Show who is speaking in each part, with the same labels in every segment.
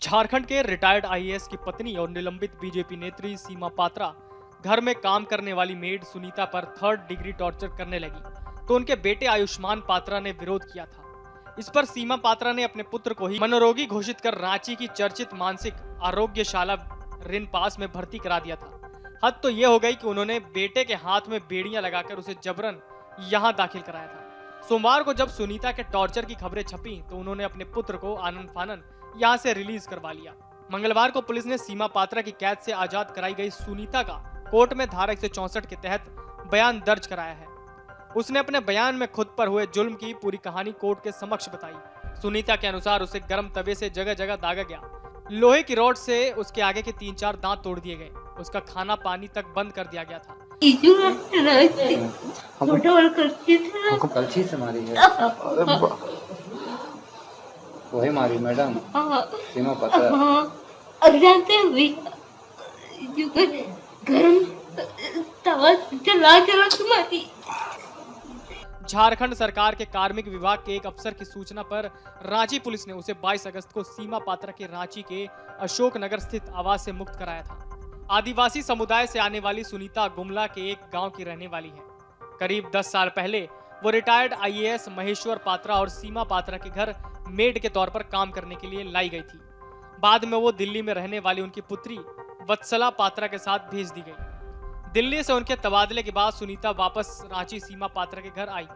Speaker 1: झारखंड के retired IAS की पत्नी और निलंबित बीजेपी नेत्री सीमा पात्रा घर में काम करने वाली मेड सुनीता पर 3rd डिग्री टॉर्चर करने लगी तो उनके बेटे आयुष्मान पात्रा ने विरोध किया था। इस पर सीमा पात्रा ने अपने पुत्र को ही मनोरोगी घोषित कर रांची की चर्चित मानसिक आरोग्यशाला रिनपास में भर्ती करा दिया था। हद तो यह हो गई कि उन्होंने बेटे के हाथ में बेड़ियां लगाकर उसे जबरन यहां दाखिल कराया था। सोमवार को जब सुनीता के टॉर्चर की खबरें छपी तो उन्होंने अपने पुत्र को आनन फानन यहां से रिलीज करवा लिया। मंगलवार को पुलिस ने सीमा पात्रा की कैद से आजाद कराई गई सुनीता का कोर्ट में धारा 164 के तहत बयान दर्ज कराया है। उसने अपने बयान में खुद पर हुए जुल्म की पूरी कहानी कोर्ट के समक्ष बताई। सुनीता के अनुसार उसे गर्म तवे से जगह जगह दागा गया, लोहे की रॉड से उसके आगे के 3-4 दांत तोड़ दिए गए, उसका खाना पानी तक बंद कर दिया गया था।
Speaker 2: हमको कलछी से मारी है। वही मारी मैडम, सीमा पात्रा।
Speaker 3: अब जानते हैं गरम तवा चला के मारी।
Speaker 1: झारखंड सरकार के कार्मिक विभाग के एक अफसर की सूचना पर रांची पुलिस ने उसे 22 अगस्त को सीमा पात्रा के रांची के अशोक नगर स्थित आवास से मुक्त कराया था। आदिवासी समुदाय से आने वाली सुनीता गुमला के एक गांव की रहने वाली है। करीब 10 साल पहले वो रिटायर्ड आईएएस महेश्वर पात्रा और सीमा पात्रा के घर मेड के तौर पर काम करने के लिए लाई गई थी। बाद में वो दिल्ली में रहने वाली उनकी पुत्री वत्सला पात्रा के साथ भेज दी गई। दिल्ली से उनके तबादले के बाद सुनीता वापस रांची सीमा पात्रा के घर आई।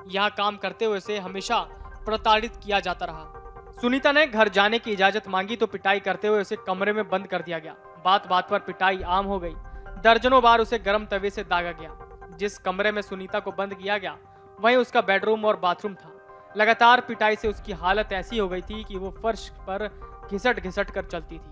Speaker 1: यहाँ काम करते हुए उसे हमेशा प्रताड़ित किया जाता रहा। सुनीता ने घर जाने की इजाजत मांगी तो पिटाई करते हुए उसे कमरे में बंद कर दिया गया। बात बात पर पिटाई आम हो गई। दर्जनों बार उसे गर्म तवे से दागा गया। जिस कमरे में सुनीता को बंद किया गया वहीं उसका बेडरूम और बाथरूम था। लगातार पिटाई से उसकी हालत ऐसी हो गई थी कि वो फर्श पर घिसट घिसट कर चलती थी।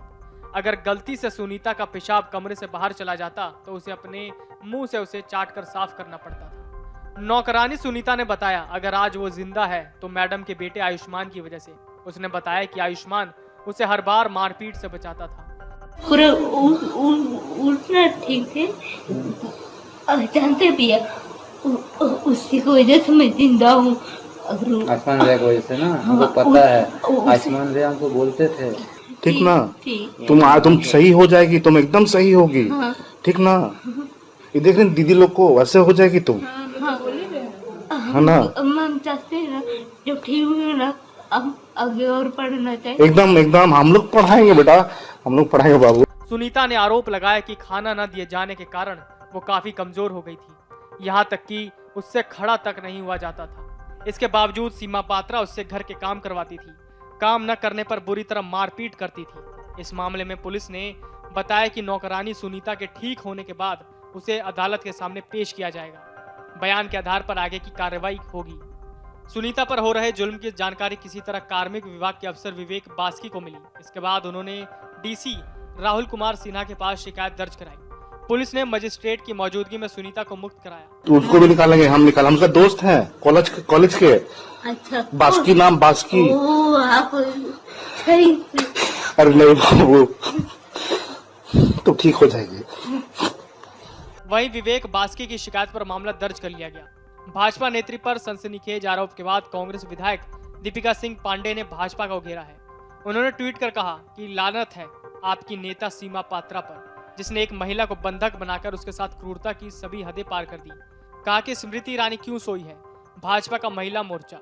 Speaker 1: अगर गलती से सुनीता का पेशाब कमरे से बाहर चला जाता तो उसे अपने मुंह से उसे चाट कर साफ करना पड़ता था। नौकरानी सुनीता ने बताया, अगर आज वो जिंदा है तो मैडम के बेटे आयुष्मान की वजह से। उसने बताया कि आयुष्मान उसे हर बार मारपीट से बचाता था।
Speaker 3: पूरा उठना ठीक थे, जानते भी है उसी की वजह से मैं जिंदा हूँ।
Speaker 2: आयुष्मान रे को वजह से ना, हमको पता है। आयुष्मान रे हमको बोलते थे,
Speaker 4: ठीक ना? तुम सही हो जाएगी, तुम एकदम सही होगी, ठीक ना? ये देख रहे दीदी लोग को, वैसे हो जाएगी तुम, है ना?
Speaker 3: हम चाहते हैं ना जब ठीक हुए ना अब आगे और पढ़ना चाहिए।
Speaker 4: एकदम एकदम हम लोग पढ़ाएंगे बेटा, हम लोग पढ़ाएंगे बाबू।
Speaker 1: सुनीता ने आरोप लगाया कि खाना न दिए जाने के कारण वो काफी कमजोर हो गई थी। यहाँ तक कि उससे खड़ा तक नहीं हुआ जाता था। इसके बावजूद सीमा पात्रा उससे घर के काम करवाती थी। काम न करने पर बुरी तरह मारपीट करती थी। इस मामले में पुलिस ने बताया कि नौकरानी सुनीता के ठीक होने के बाद उसे अदालत के सामने पेश किया जाएगा। बयान के आधार पर आगे की कार्रवाई होगी। सुनीता पर हो रहे जुल्म की जानकारी किसी तरह कार्मिक विभाग के अफसर विवेक बास्की को मिली। इसके बाद उन्होंने डीसी राहुल कुमार सिन्हा के पास शिकायत दर्ज कराई। पुलिस ने मजिस्ट्रेट की मौजूदगी में सुनीता को मुक्त कराया।
Speaker 4: तो उसको भी निकालेंगे, हम उसका दोस्त है कॉलेज के।
Speaker 3: अच्छा,
Speaker 4: बास्की नाम, बास्की।
Speaker 3: आप
Speaker 4: अरे नहीं बाबू, तो ठीक हो जाएगी।
Speaker 1: वहीं विवेक बास्की की शिकायत पर मामला दर्ज कर लिया गया। भाजपा नेत्री पर सनसनीखेज आरोप के बाद कांग्रेस विधायक दीपिका सिंह पांडे ने भाजपा को घेरा है। उन्होंने ट्वीट कर कहा कि लानत है आपकी नेता सीमा पात्रा पर, जिसने एक महिला को बंधक बनाकर उसके साथ क्रूरता की सभी हदें पार कर दी। कहा कि स्मृति ईरानी क्यों सोई है। भाजपा का महिला मोर्चा,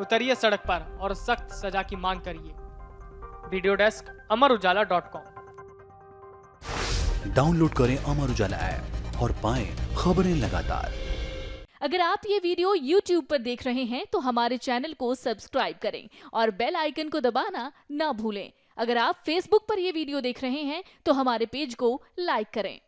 Speaker 1: उतरिए सड़क पर और सख्त सजा की मांग करिए। Video desk अमरउजाला.com।
Speaker 5: डाउनलोड करें अमर उजाला ऐप और पाएं खबरें लगातार।
Speaker 6: अगर आप ये वीडियो YouTube पर देख रहे हैं तो हमारे चैनल को सब्सक्राइब करें और बेल आइकन को दबाना ना भूलें। अगर आप Facebook पर ये वीडियो देख रहे हैं तो हमारे पेज को लाइक करें।